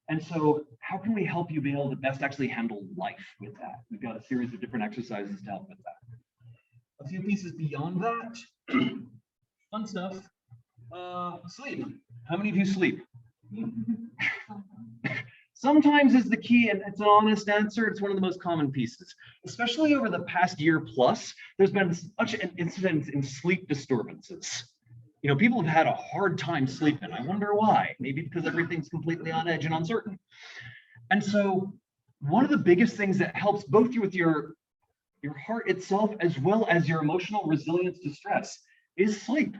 And so how can we help you be able to best actually handle life with that? We've got a series of different exercises to help with that. A few pieces beyond that, fun stuff. Sleep. How many of you sleep? Sometimes is the key, and it's an honest answer. It's one of the most common pieces, especially over the past year plus. There's been such an incidence in sleep disturbances. People have had a hard time sleeping. I wonder why. Maybe because everything's completely on edge and uncertain. And so one of the biggest things that helps both you with your heart itself as well as your emotional resilience to stress is sleep.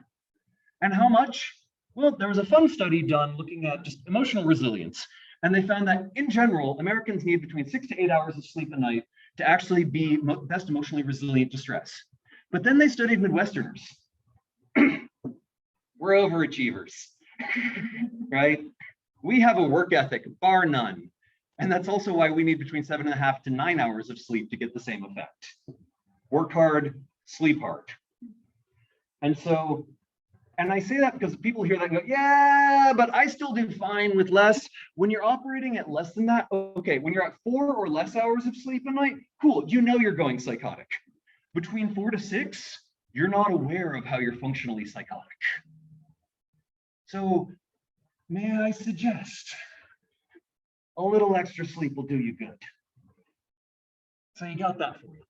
And how much? Well, there was a fun study done looking at just emotional resilience. And they found that in general, Americans need between 6 to 8 hours of sleep a night to actually be best emotionally resilient to stress. But then they studied Midwesterners. We're overachievers, right? We have a work ethic, bar none. And that's also why we need between 7.5 to 9 hours of sleep to get the same effect. Work hard, sleep hard. And I say that because people hear that and go, yeah, but I still do fine with less. When you're operating at less than that, okay, when you're at 4 or less hours of sleep a night, cool, you're going psychotic. Between 4 to 6, you're not aware of how you're functionally psychotic. So may I suggest a little extra sleep will do you good. So you got that for you.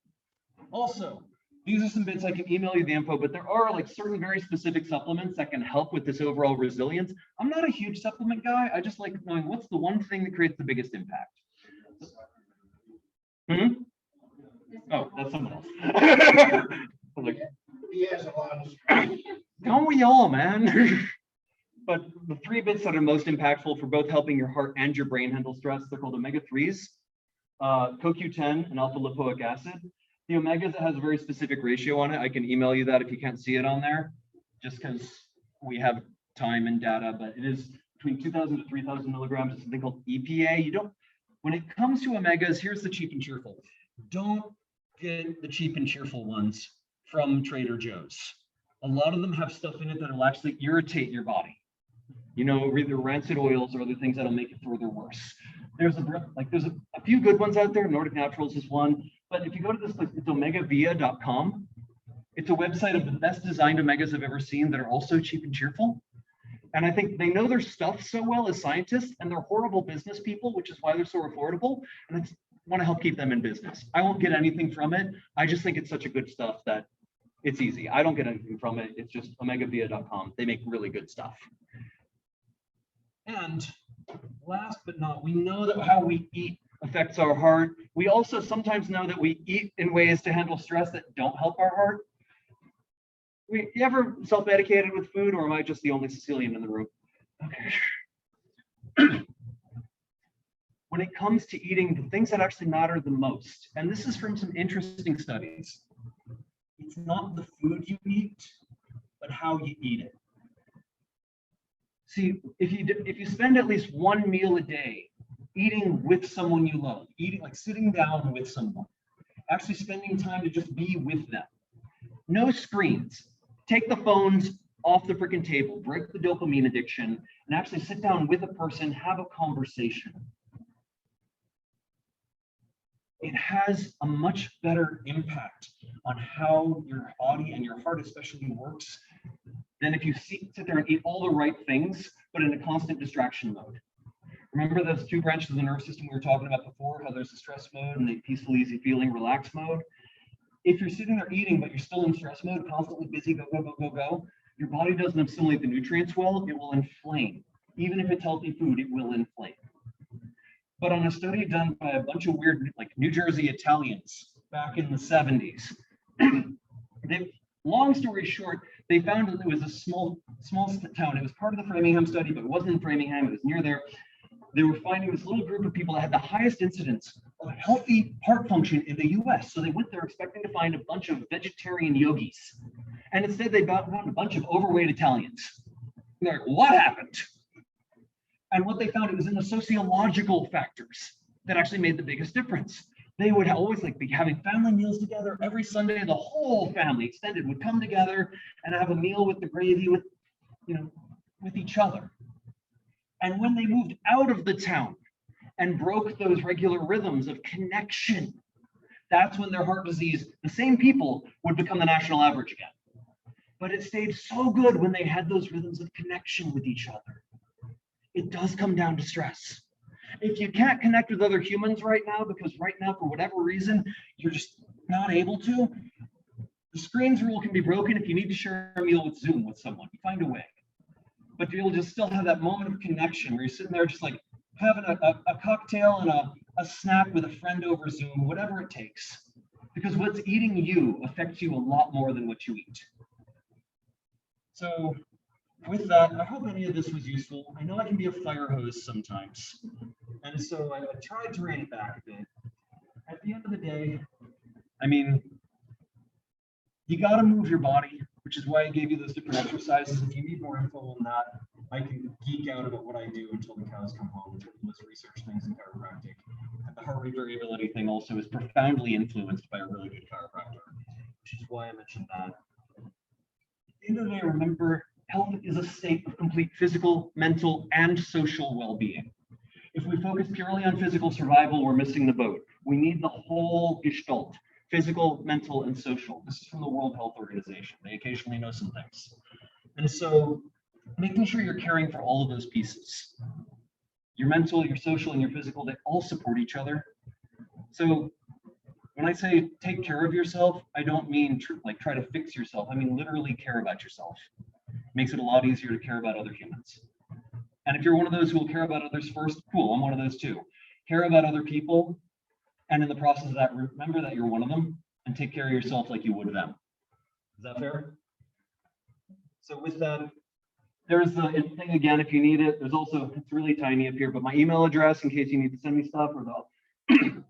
Also, these are some bits I can email you the info, but there are certain very specific supplements that can help with this overall resilience. I'm not a huge supplement guy. I just like knowing what's the one thing that creates the biggest impact. Oh, that's someone else. He has a lot of strength. Don't we all, man? But the 3 bits that are most impactful for both helping your heart and your brain handle stress, they're called omega-3s, CoQ10, and alpha-lipoic acid. The omegas, it has a very specific ratio on it. I can email you that if you can't see it on there, just because we have time and data, but it is between 2,000 to 3,000 milligrams of something called EPA. When it comes to omegas, here's the cheap and cheerful. Don't get the cheap and cheerful ones from Trader Joe's. A lot of them have stuff in it that'll actually irritate your body. Either rancid oils or other things that'll make it further worse. There's a few good ones out there. Nordic Naturals is one. But if you go to this place, it's omegavia.com. It's a website of the best designed Omegas I've ever seen that are also cheap and cheerful. And I think they know their stuff so well as scientists, and they're horrible business people, which is why they're so affordable. And I want to help keep them in business. I won't get anything from it. I just think it's such a good stuff that it's easy. I don't get anything from it. It's just omegavia.com. They make really good stuff. And last but not, we know that how we eat affects our heart. We also sometimes know that we eat in ways to handle stress that don't help our heart. You ever self-medicated with food, or am I just the only Sicilian in the room? Okay. When it comes to eating, the things that actually matter the most, and this is from some interesting studies, it's not the food you eat, but how you eat it. See, if you spend at least one meal a day eating with someone you love, eating like sitting down with someone, actually spending time to just be with them, no screens. Take the phones off the freaking table, break the dopamine addiction, and actually sit down with a person, have a conversation. It has a much better impact on how your body and your heart especially works than if you sit there and eat all the right things, but in a constant distraction mode. Remember those two branches of the nervous system we were talking about before, how there's the stress mode and the peaceful, easy feeling, relaxed mode? If you're sitting there eating, but you're still in stress mode, constantly busy, go, go, go, go, go, your body doesn't assimilate the nutrients well, it will inflame. Even if it's healthy food, it will inflame. But on a study done by a bunch of weird, like New Jersey Italians back in the 70s, long story short, they found that it was a small town. It was part of the Framingham study, but it wasn't in Framingham, it was near there. They were finding this little group of people that had the highest incidence of healthy heart function in the US. So they went there expecting to find a bunch of vegetarian yogis. And instead they found a bunch of overweight Italians. And they're like, what happened? And what they found, it was in the sociological factors that actually made the biggest difference. They would always be having family meals together every Sunday. The whole family extended would come together and have a meal with the gravy with each other. And when they moved out of the town and broke those regular rhythms of connection, that's when their heart disease, the same people, would become the national average again. But it stayed so good when they had those rhythms of connection with each other. It does come down to stress. If you can't connect with other humans right now, because right now, for whatever reason, you're just not able to, the screens rule can be broken. If you need to share a meal with Zoom with someone, you find a way. But you'll just still have that moment of connection where you're sitting there just like having a cocktail and a snack with a friend over Zoom, whatever it takes. Because what's eating you affects you a lot more than what you eat. So with that, I hope any of this was useful. I know I can be a fire hose sometimes. And so I tried to rein it back a bit. At the end of the day, I mean, you got to move your body, which is why I gave you those different exercises. If you need more info on that, I can geek out about what I do until the cows come home, which are the most research things in chiropractic. And the heart rate variability thing also is profoundly influenced by a really good chiropractor, which is why I mentioned that. At the end of the day, remember, health is a state of complete physical, mental, and social well-being. If we focus purely on physical survival, we're missing the boat. We need the whole gestalt. Physical, mental, and social. This is from the World Health Organization. They occasionally know some things. And so making sure you're caring for all of those pieces. Your mental, your social, and your physical, they all support each other. So when I say take care of yourself, I don't mean try to fix yourself. I mean literally care about yourself. It makes it a lot easier to care about other humans. And if you're one of those who will care about others first, cool, I'm one of those too. Care about other people. And in the process of that, remember that you're one of them and take care of yourself like you would them. Is that fair? So with that, there's the thing again, if you need it, there's also, it's really tiny up here, but my email address in case you need to send me stuff, or the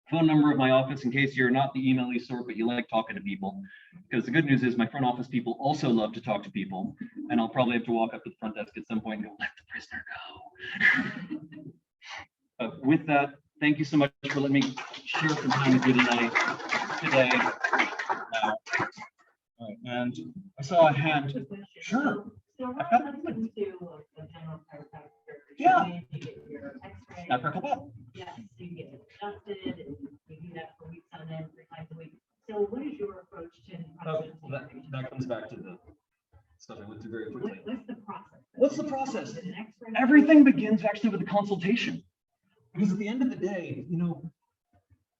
phone number of my office in case you're not the email-y sort, but you like talking to people. Because the good news is my front office people also love to talk to people. And I'll probably have to walk up to the front desk at some point and go, let the prisoner go. But with that, thank you so much for letting me share some time with you today. All right, and I saw a hand. Sure. So what happens to a general chiropractor? Yeah. You get your X-ray. Snap, crackle, pop. Yes, you get adjusted, and you do that for weeks on end, 3 times a week. So what is your approach to? comes back to the stuff I went through very quickly. What's the process? What's the process? An X-ray? Everything begins actually with a consultation. Because at the end of the day, you know,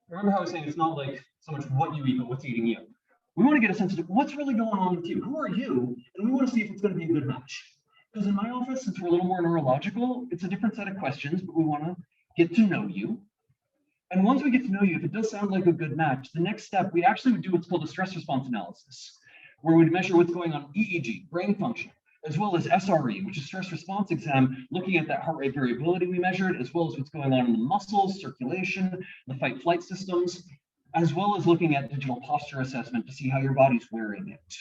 remember how I was saying it's not like so much what you eat, but what's eating you. We want to get a sense of what's really going on with you. Who are you? And we want to see if it's going to be a good match. Because in my office, since we're a little more neurological, it's a different set of questions, but we want to get to know you. And once we get to know you, if it does sound like a good match, the next step, we actually would do what's called a stress response analysis, where we'd measure what's going on EEG, brain function, as well as SRE, which is stress response exam, looking at that heart rate variability we measured, as well as what's going on in the muscles, circulation, the fight flight systems, as well as looking at digital posture assessment to see how your body's wearing it.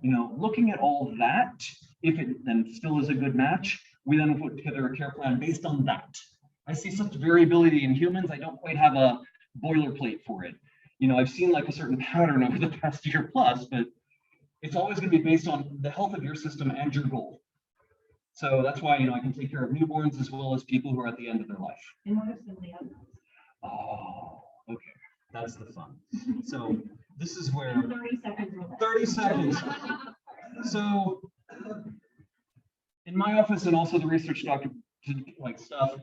You know, looking at all of that, if it then still is a good match, we then put together a care plan based on that. I see such variability in humans, I don't quite have a boilerplate for it. You know, I've seen like a certain pattern over the past year plus, but it's always going to be based on the health of your system and your goal. So that's why, you know, I can take care of newborns as well as people who are at the end of their life. And what are some of the others? Oh, okay. That's the fun. So this is where 30 seconds. 30 seconds. So in my office and also the research doctor like stuff,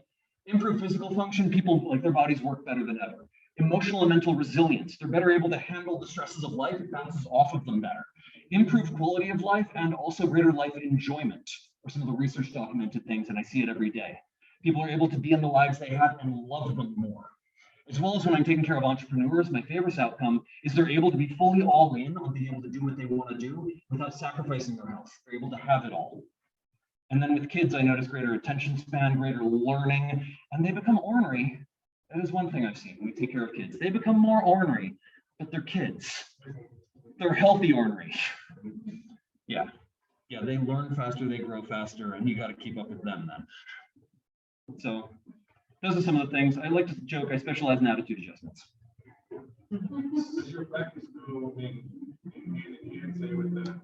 improve physical function, people like their bodies work better than ever. Emotional and mental resilience, they're better able to handle the stresses of life, it bounces off of them better. Improve quality of life and also greater life enjoyment are some of the research documented things, and I see it every day. People are able to be in the lives they have and love them more. As well as when I'm taking care of entrepreneurs, my favorite outcome is they're able to be fully all in on being able to do what they want to do without sacrificing their health. They're able to have it all. And then with kids, I notice greater attention span, greater learning, and they become ornery. That is one thing I've seen when we take care of kids. They become more ornery, but they're kids. They're healthy ornery. Yeah. Yeah, they learn faster, they grow faster, and you got to keep up with them then. So those are some of the things. I like to joke, I specialize in attitude adjustments. Does your practice go in say with the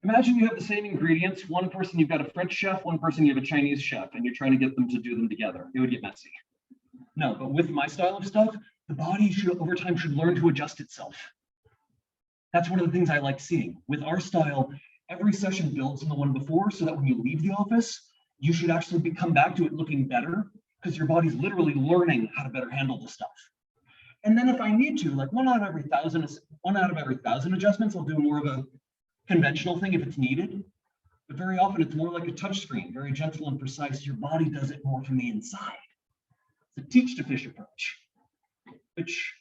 Imagine you have the same ingredients. One person, you've got a French chef, one person, you have a Chinese chef, and you're trying to get them to do them together. It would get messy. No, but with my style of stuff, the body should, over time, should learn to adjust itself. That's one of the things I like seeing. With our style, every session builds on the one before, so that when you leave the office, you should actually come back to it looking better, because your body's literally learning how to better handle the stuff. And then if I need to, like one out of every thousand adjustments, I'll do more of a conventional thing if it's needed, but very often it's more like a touch screen, very gentle and precise. Your body does it more from the inside. It's a teach to fish approach, which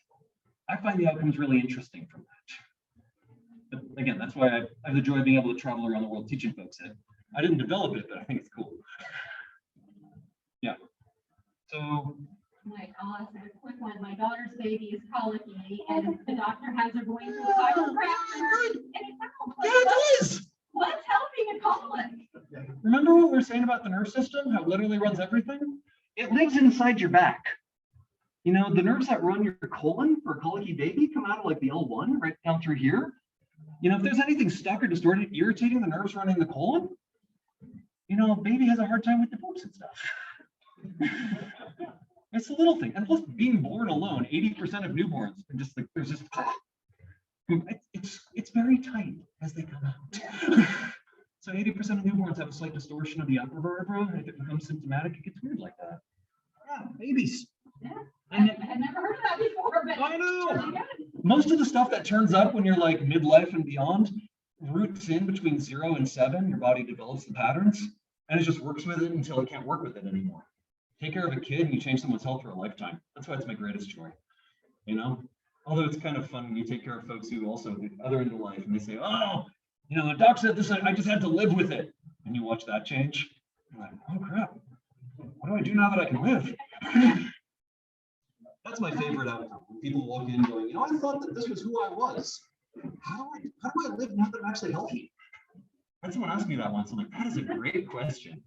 I find the outcomes really interesting from that. But again, that's why I have the joy of being able to travel around the world teaching folks it. I didn't develop it, but I think it's cool. Yeah. So I'll ask a quick one. My daughter's baby is colicky, and the doctor has her going to a chiropractor. And it is. What's helping a colic? Remember what we were saying about the nerve system, how it literally runs everything? It lives inside your back. You know, the nerves that run your colon for a colicky baby come out of like the L1 right down through here. You know, if there's anything stuck or distorted, irritating the nerves running the colon, you know, a baby has a hard time with the poops and stuff. It's a little thing. And plus being born alone, 80% of newborns are just like, there's just, it's very tight as they come out. So 80% of newborns have a slight distortion of the upper vertebra. If it becomes symptomatic, it gets weird like that. Yeah, babies. Yeah, And I had never heard of that before, but I know. really good. Most of the stuff that turns up when you're like midlife and beyond roots in between 0 and 7. Your body develops the patterns and it just works with it until it can't work with it anymore. Take care of a kid and you change someone's health for a lifetime. That's why it's my greatest joy, you know? Although it's kind of fun when you take care of folks who also the other end of life and they say, oh, you know, the doc said this, I just had to live with it. And you watch that change. You're like, oh crap, what do I do now that I can live? That's my favorite outcome. When people walk in going, you know, I thought that this was who I was. How do I live now that I'm actually healthy? I had someone ask me that once. I'm like, that is a great question.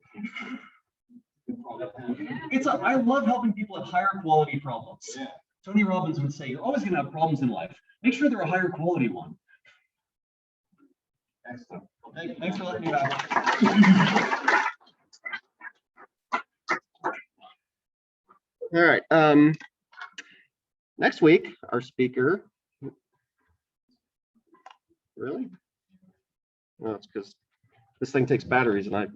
I love helping people have higher quality problems. Yeah. Tony Robbins would say, you're always going to have problems in life. Make sure they're a higher quality one. Excellent. Well, thanks for letting me back. All right. Next week, our speaker Really? No, it's because this thing takes batteries and I,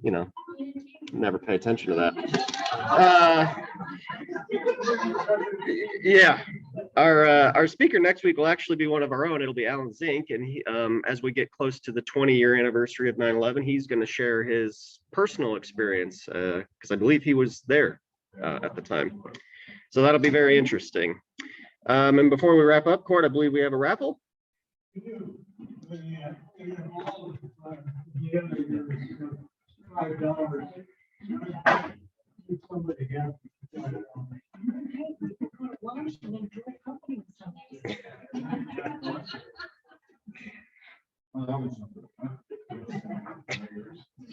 never pay attention to that. Yeah, our speaker next week will actually be one of our own. It'll be Alan Zink, and he, as we get close to the 20-year anniversary of 9/11, he's going to share his personal experience because I believe he was there at the time. So that'll be very interesting. And before we wrap up, Court, I believe we have a raffle. $5. Somebody else. Lunch and enjoy company with somebody.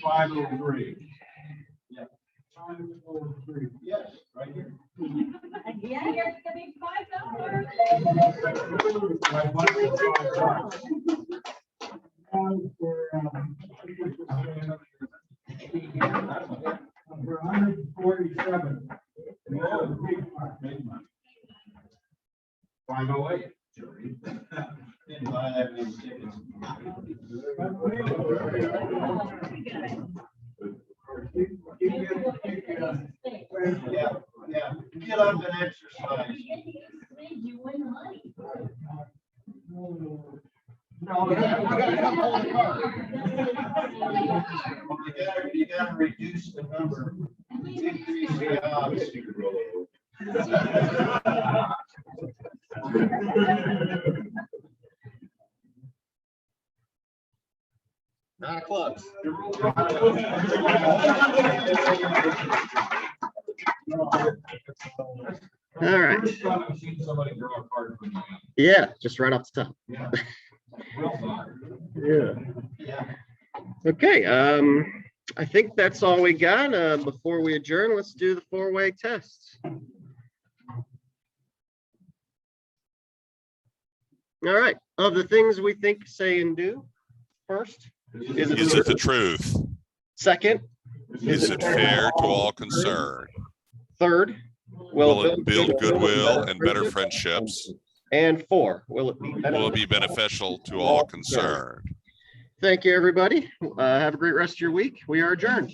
503. Yeah. 503. Yes, right here. Yeah, you're giving $5. For 147. 508. Didn't buy that many tickets. Yeah. Get up and exercise. You win money. No, you gotta come hold the car. You gotta reduce the number. Increase the odds. 9 clubs. All right. First time I've seen somebody draw a card for me. Yeah, just right off the top. Yeah. Well done. Yeah. Okay, I think that's all we got. Before we adjourn, let's do the 4-way test. All right, of the things we think, say, and do, first, Is it the truth? Second, Is it fair to all concerned? third, Will it build goodwill and better friendships? And 4, will it be beneficial to all concerned? Thank you, everybody. Have a great rest of your week. We are adjourned.